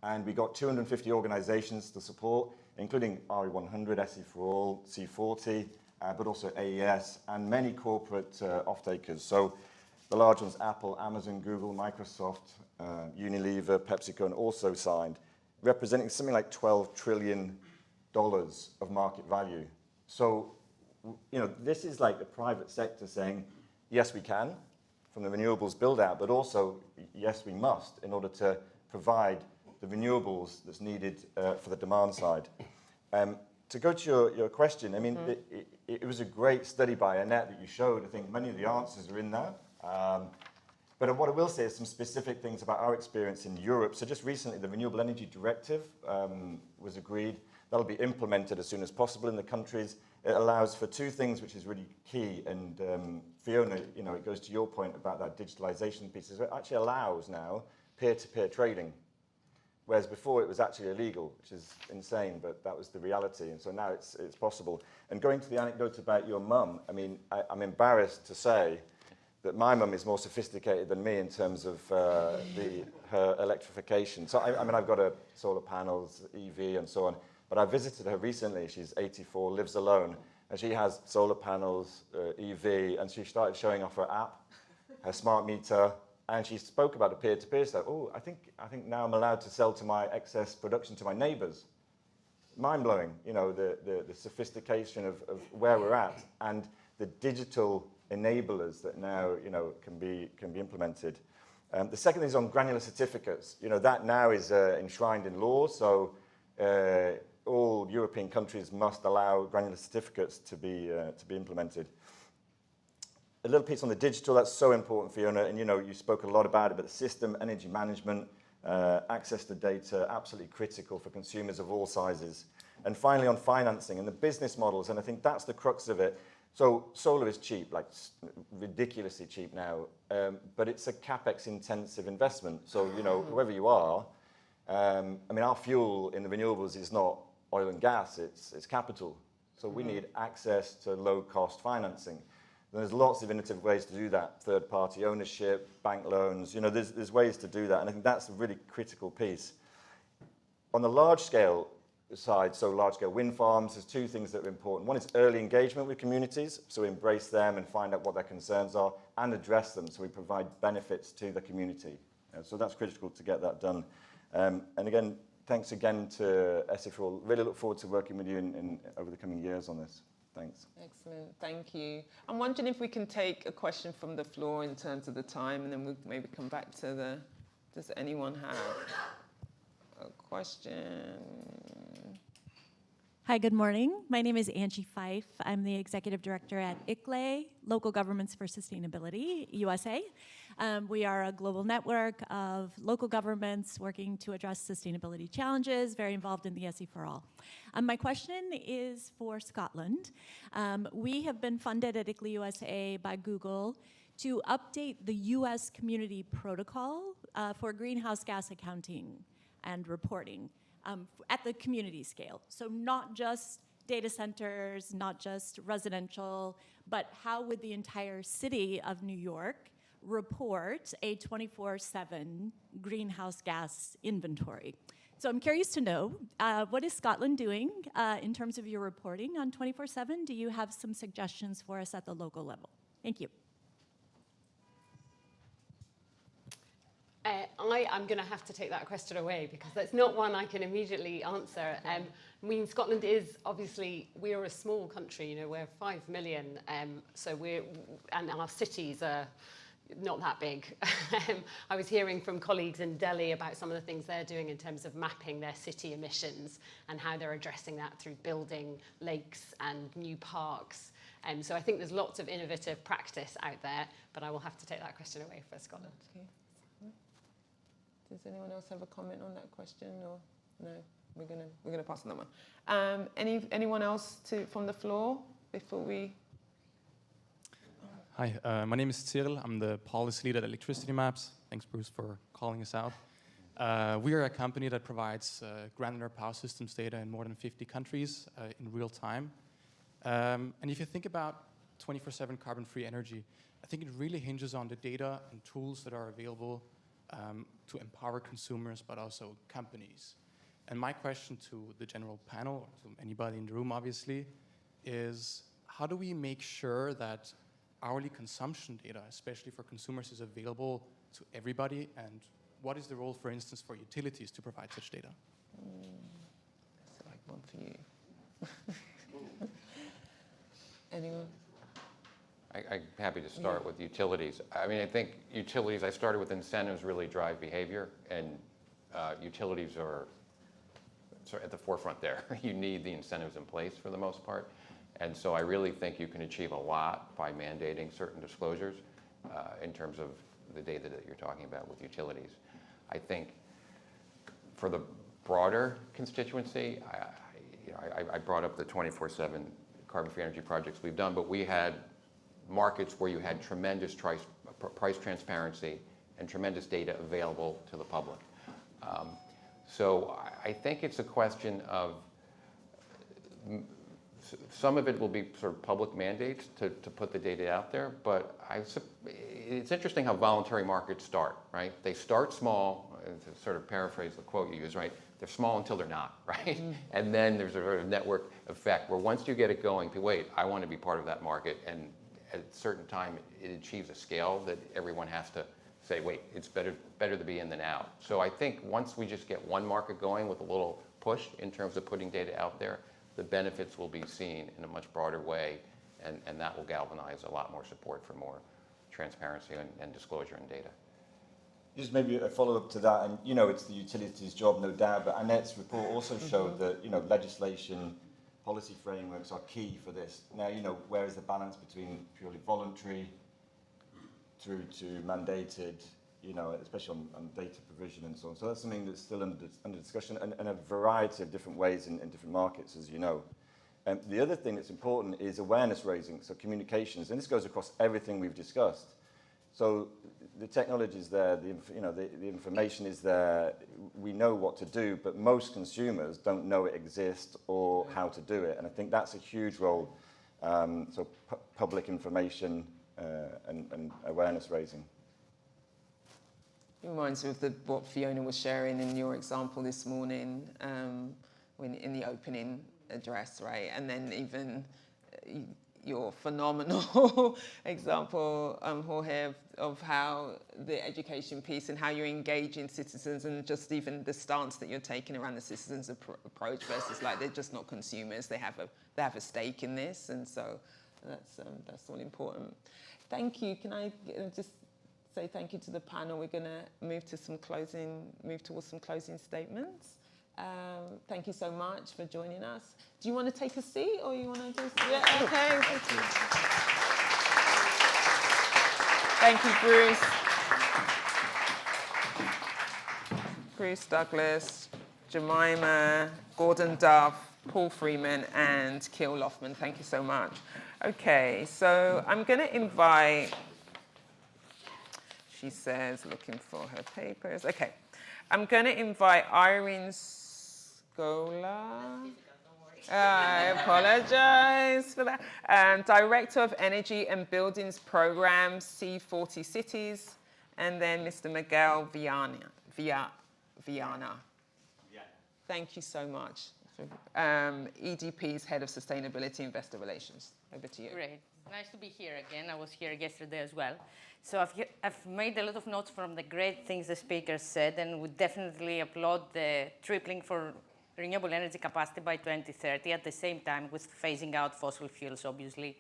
And we got 250 organizations to support, including RE100, SEforALL, C40, but also AES, and many corporate off-takers. So the large ones, Apple, Amazon, Google, Microsoft, Unilever, PepsiCo, and also signed, representing something like $12 trillion of market value. So, you know, this is like the private sector saying, yes, we can, from the renewables build out, but also, yes, we must, in order to provide the renewables that's needed for the demand side. To go to your question, I mean, it was a great study by Annette that you showed. I think many of the answers are in there. But what I will say is some specific things about our experience in Europe. So just recently, the Renewable Energy Directive was agreed. That'll be implemented as soon as possible in the countries. It allows for two things, which is really key. And Fiona, you know, it goes to your point about that digitalization piece. It actually allows now peer-to-peer trading, whereas before it was actually illegal, which is insane, but that was the reality. And so now it's possible. And going to the anecdote about your mum, I mean, I'm embarrassed to say that my mum is more sophisticated than me in terms of her electrification. So I mean, I've got solar panels, EV, and so on. But I visited her recently. She's 84, lives alone, and she has solar panels, EV, and she started showing off her app, her smart meter, and she spoke about the peer-to-peer stuff. Oh, I think now I'm allowed to sell to my excess production to my neighbours. Mind-blowing, you know, the sophistication of where we're at and the digital enablers that now, you know, can be implemented. The second is on granular certificates. You know, that now is enshrined in law, so all European countries must allow granular certificates to be implemented. A little piece on the digital, that's so important, Fiona, and you know, you spoke a lot about it, but the system, energy management, access to data, absolutely critical for consumers of all sizes. And finally on financing and the business models, and I think that's the crux of it. So solar is cheap, like ridiculously cheap now, but it's a capex intensive investment. So, you know, whoever you are, I mean, our fuel in the renewables is not oil and gas, it's capital. So we need access to low cost financing. There's lots of innovative ways to do that. Third party ownership, bank loans, you know, there's ways to do that. And I think that's a really critical piece. On the large scale side, so large scale wind farms, there's two things that are important. One is early engagement with communities. So we embrace them and find out what their concerns are and address them. So we provide benefits to the community. So that's critical to get that done. And again, thanks again to SEforALL. Really look forward to working with you over the coming years on this. Thanks. Excellent, thank you. I'm wondering if we can take a question from the floor in terms of the time, and then we'll maybe come back to does anyone have a question? Hi, good morning. My name is Angie Fife. I'm the Executive Director at ICLE, Local Governments for Sustainability, USA. We are a global network of local governments working to address sustainability challenges, very involved in the SEforALL. My question is for Scotland. We have been funded at ICLE USA by Google to update the US Community Protocol for greenhouse gas accounting and reporting at the community scale. So not just data centers, not just residential, but how would the entire city of New York report a 24/7 greenhouse gas inventory? So I'm curious to know, what is Scotland doing in terms of your reporting on 24/7? Do you have some suggestions for us at the local level? Thank you. I'm going to have to take that question away because that's not one I can immediately answer. I mean, Scotland is obviously, we're a small country, you know, we're 5 million, so and our cities are not that big. I was hearing from colleagues in Delhi about some of the things they're doing in terms of mapping their city emissions and how they're addressing that through building lakes and new parks. So I think there's lots of innovative practice out there, but I will have to take that question away for Scotland. Okay. Does anyone else have a comment on that question, or no? We're gonna pass on that one. Anyone else from the floor before we? Hi, my name is Cyril. I'm the policy lead at Electricity Maps. Thanks, Bruce, for calling us out. We are a company that provides granular power systems data in more than 50 countries in real time. And if you think about 24/7 carbon-free energy, I think it really hinges on the data and tools that are available to empower consumers, but also companies. And my question to the general panel, or to anybody in the room, obviously, is how do we make sure that hourly consumption data, especially for consumers, is available to everybody? And what is the role, for instance, for utilities to provide such data? That's like one for you. Anyone? I'm happy to start with utilities. I mean, I think utilities, I started with incentives really drive behavior, and utilities are sort of at the forefront there. You need the incentives in place for the most part. And so I really think you can achieve a lot by mandating certain disclosures in terms of the data that you're talking about with utilities. I think for the broader constituency, I brought up the 24/7 carbon-free energy projects we've done, but we had markets where you had tremendous price transparency and tremendous data available to the public. So I think it's a question of some of it will be sort of public mandates to put the data out there, but it's interesting how voluntary markets start, right? They start small, to sort of paraphrase the quote you use, right? They're small until they're not, right? And then there's a sort of network effect where once you get it going, wait, I want to be part of that market, and at a certain time it achieves a scale that everyone has to say, wait, it's better to be in than out. So I think once we just get one market going with a little push in terms of putting data out there, the benefits will be seen in a much broader way, and that will galvanize a lot more support for more transparency and disclosure in data. Just maybe a follow-up to that, and you know, it's the utilities' job, no doubt, but Annette's report also showed that, you know, legislation, policy frameworks are key for this. Now, you know, where is the balance between purely voluntary through to mandated, you know, especially on data provision and so on. So that's something that's still under discussion, and a variety of different ways in different markets, as you know. The other thing that's important is awareness raising, so communications, and this goes across everything we've discussed. So the technology is there, the information is there, we know what to do, but most consumers don't know it exists or how to do it, and I think that's a huge role. So public information and awareness raising. It reminds me of what Fiona was sharing in your example this morning, in the opening address, right? And then even your phenomenal example, Jorge, of how the education piece and how you're engaging citizens, and just even the stance that you're taking around the citizens' approach versus like they're just not consumers, they have a stake in this, and so that's all important. Thank you. Can I just say thank you to the panel? We're going to move towards some closing statements. Thank you so much for joining us. Do you want to take a seat, or you want to just? Yeah, okay. Thank you. Thank you, Bruce. Bruce Douglas, Jemima, Gordon Duff, Paul Freeman, and Keel Loftman. Thank you so much. Okay, so I'm going to invite. She says, looking for her papers. Okay, I'm going to invite Irene Scola. I apologize for that. Director of Energy and Buildings Program, C40 Cities, and then Mr. Miguel Viana. Thank you so much. EDP's Head of Sustainability Investor Relations. Over to you. Great. Nice to be here again. I was here yesterday as well. So I've made a lot of notes from the great things the speakers said, and would definitely applaud the tripling for renewable energy capacity by 2030, at the same time with phasing out fossil fuels, obviously,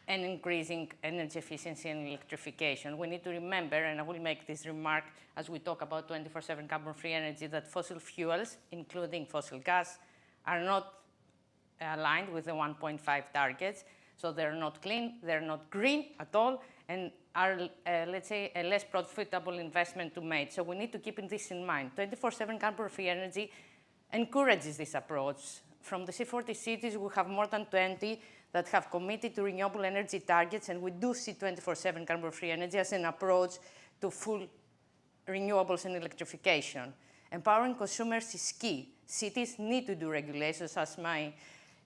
and increasing energy efficiency and electrification. We need to remember, and I will make this remark as we talk about 24/7 carbon-free energy, that fossil fuels, including fossil gas, are not aligned with the 1.5 targets. So they're not clean, they're not green at all, and are, let's say, a less profitable investment to make. So we need to keep this in mind. 24/7 carbon-free energy encourages this approach. From the C40 cities, we have more than 20 that have committed to renewable energy targets, and we do see 24/7 carbon-free energy as an approach to full renewables and electrification. Empowering consumers is key. Cities need to do regulations, as my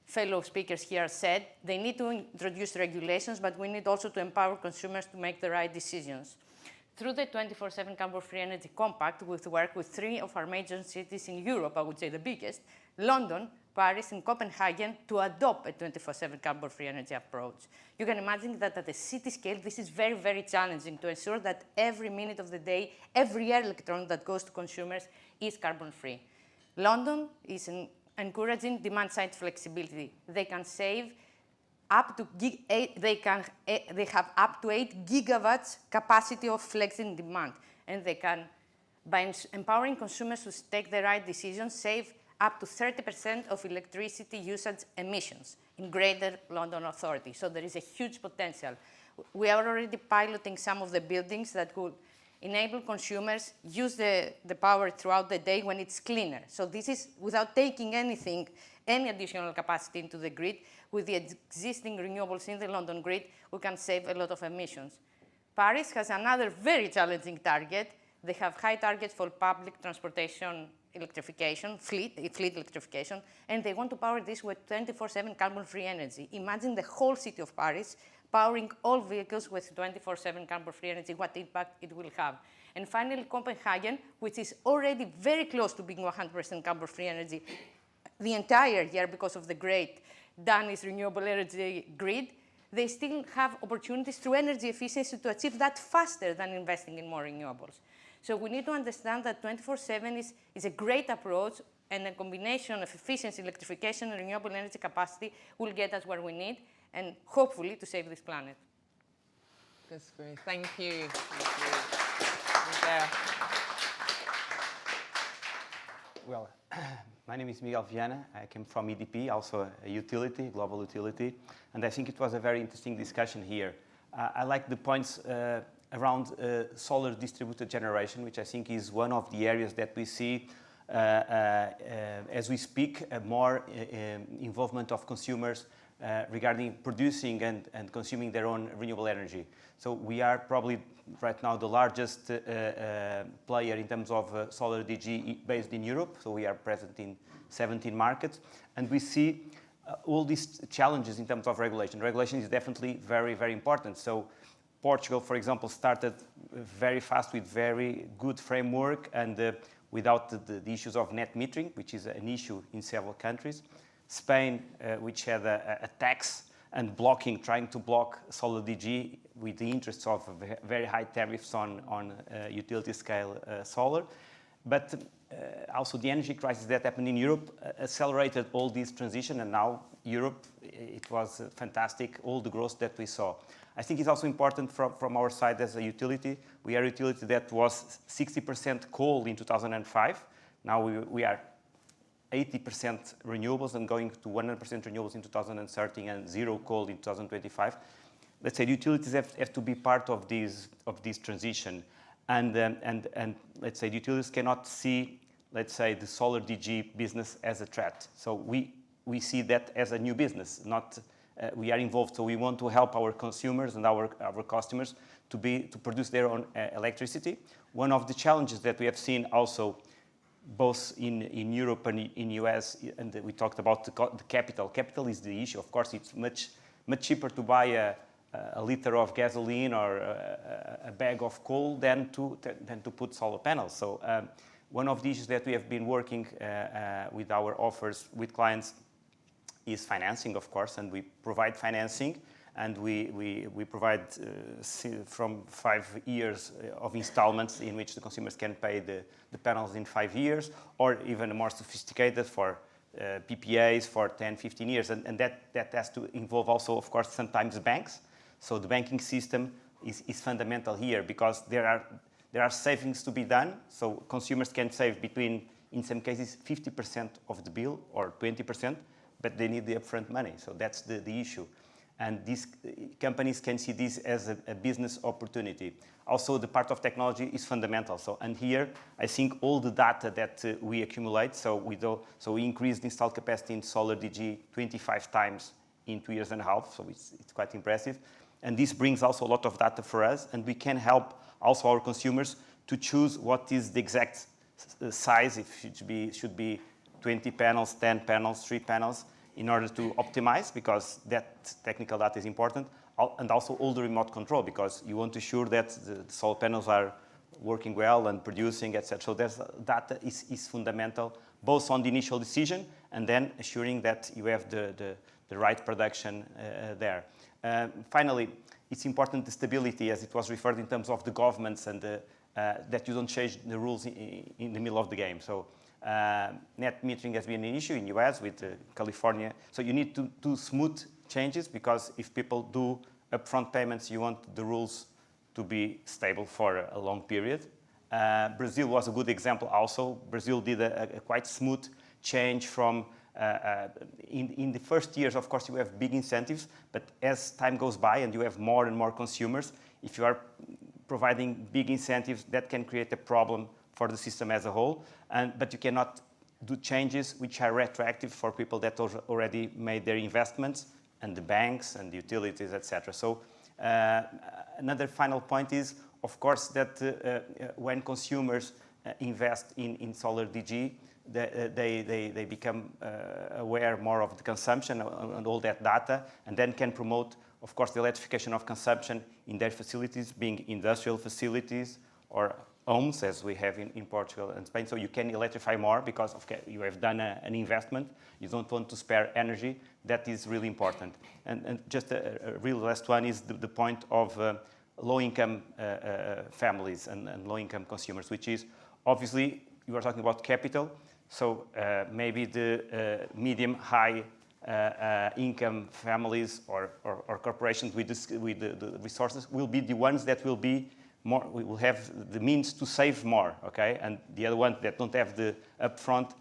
fellow speakers here said. They need to introduce regulations, but we need also to empower consumers to make the right decisions. Through the 24/7 Carbon-Free Energy Compact, we work with 3 of our major cities in Europe, I would say the biggest, London, Paris, and Copenhagen, to adopt a 24/7 carbon-free energy approach. You can imagine that at the city scale, this is very, very challenging to ensure that every minute of the day, every electron that goes to consumers is carbon-free. London is encouraging demand-side flexibility. They can save up to they have up to 8 gigawatts capacity of flexing demand, and they can, by empowering consumers to take the right decisions, save up to 30% of electricity usage emissions in Greater London Authority. So there is a huge potential. We are already piloting some of the buildings that will enable consumers use the power throughout the day when it's cleaner. So this is without taking any additional capacity into the grid. With the existing renewables in the London grid, we can save a lot of emissions. Paris has another very challenging target. They have high targets for public transportation electrification, fleet electrification, and they want to power this with 24/7 carbon-free energy. Imagine the whole city of Paris powering all vehicles with 24/7 carbon-free energy, what impact it will have. And finally, Copenhagen, which is already very close to being 100% carbon-free energy the entire year because of the great Danish renewable energy grid, they still have opportunities through energy efficiency to achieve that faster than investing in more renewables. So we need to understand that 24/7 is a great approach, and a combination of efficiency, electrification, and renewable energy capacity will get us where we need, and hopefully to save this planet. That's great. Thank you. Thank you. Well, my name is Miguel Viana. I came from EDP, also a utility, global utility, and I think it was a very interesting discussion here. I like the points around solar distributed generation, which I think is one of the areas that we see as we speak, more involvement of consumers regarding producing and consuming their own renewable energy. So we are probably right now the largest player in terms of solar DG based in Europe. So we are present in 17 markets, and we see all these challenges in terms of regulation. Regulation is definitely very, very important. So Portugal, for example, started very fast with very good framework and without the issues of net metering, which is an issue in several countries. Spain, which had a tax and trying to block solar DG with the interests of very high tariffs on utility scale solar. But also the energy crisis that happened in Europe accelerated all this transition, and now Europe, it was fantastic, all the growth that we saw. I think it's also important from our side as a utility. We are a utility that was 60% coal in 2005. Now we are 80% renewables and going to 100% renewables in 2030 and zero coal in 2025. Let's say the utilities have to be part of this transition. And let's say the utilities cannot see, let's say, the solar DG business as a threat. So we see that as a new business, not we are involved. So we want to help our consumers and our customers to produce their own electricity. One of the challenges that we have seen also both in Europe and in US, and we talked about the capital. Capital is the issue. Of course, it's much cheaper to buy a liter of gasoline or a bag of coal than to put solar panels. So One of the issues that we have been working with our offers with clients is financing, of course, and we provide financing, and we provide from 5 years of installments in which the consumers can pay the panels in 5 years, or even more sophisticated for PPAs for 10, 15 years, and that has to involve also, of course, sometimes banks. So the banking system is fundamental here, because there are savings to be done. So consumers can save between, in some cases, 50% of the bill or 20%, but they need the upfront money. So that's the issue. And these companies can see this as a business opportunity. Also, the part of technology is fundamental. So, and here, I think all the data that we accumulate, so we increased installed capacity in solar DG 25 times in 2.5 years, so it's quite impressive. And this brings also a lot of data for us, and we can help also our consumers to choose what is the exact size, if it should be 20 panels, 10 panels, 3 panels, in order to optimize, because that technical data is important, and also all the remote control, because you want to ensure that the solar panels are working well and producing, etc. So data is fundamental, both on the initial decision and then assuring that you have the right production there. Finally, it's important the stability, as it was referred in terms of the governments, and that you don't change the rules in the middle of the game. So net metering has been an issue in US with California. So you need to do smooth changes, because if people do upfront payments, you want the rules to be stable for a long period. Brazil was a good example also. Brazil did a quite smooth change from, in the first years, of course, you have big incentives, but as time goes by and you have more and more consumers, if you are providing big incentives, that can create a problem for the system as a whole. But you cannot do changes which are retroactive for people that already made their investments, and the banks and the utilities, etc. So another final point is, of course, that when consumers invest in solar DG, they become aware more of the consumption and all that data, and then can promote, of course, the electrification of consumption in their facilities, being industrial facilities or homes, as we have in Portugal and Spain. So you can electrify more because you have done an investment. You don't want to spare energy. That is really important. And just a real last one is the point of low-income families and low-income consumers, which is obviously you are talking about capital. So maybe the medium-high income families or corporations with the resources will be the ones that will be more, we will have the means to save more, okay? And the other ones that don't have the upfront,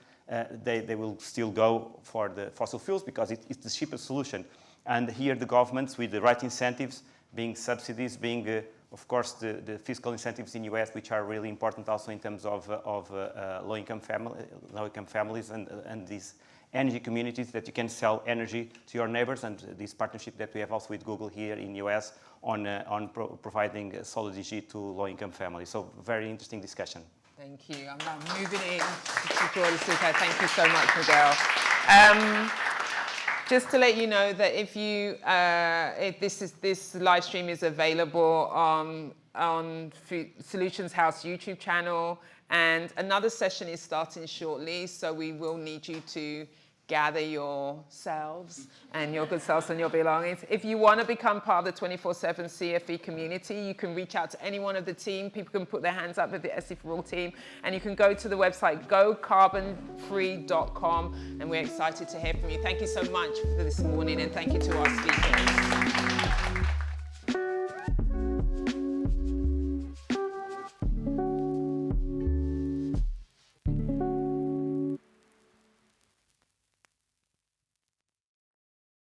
they will still go for the fossil fuels because it's the cheapest solution. And here the governments with the right incentives, being subsidies, being, of course, the fiscal incentives in US, which are really important also in terms of low-income families and these energy communities that you can sell energy to your neighbors, and this partnership that we have also with Google here in US on providing solar DG to low-income families. So very interesting discussion. Thank you. I'm now moving in to Jordan Suka. Thank you so much, Miguel. Just to let you know that if you, this live stream is available on Solutions House YouTube channel, and another session is starting shortly, so we will need you to gather yourselves and your good selves and your belongings. If you want to become part of the 24/7 CFE community, you can reach out to any one of the team. People can put their hands up with the SEforALL team, and you can go to the website gocarbonfree.com, and we're excited to hear from you. Thank you so much for this morning, and thank you to our speakers.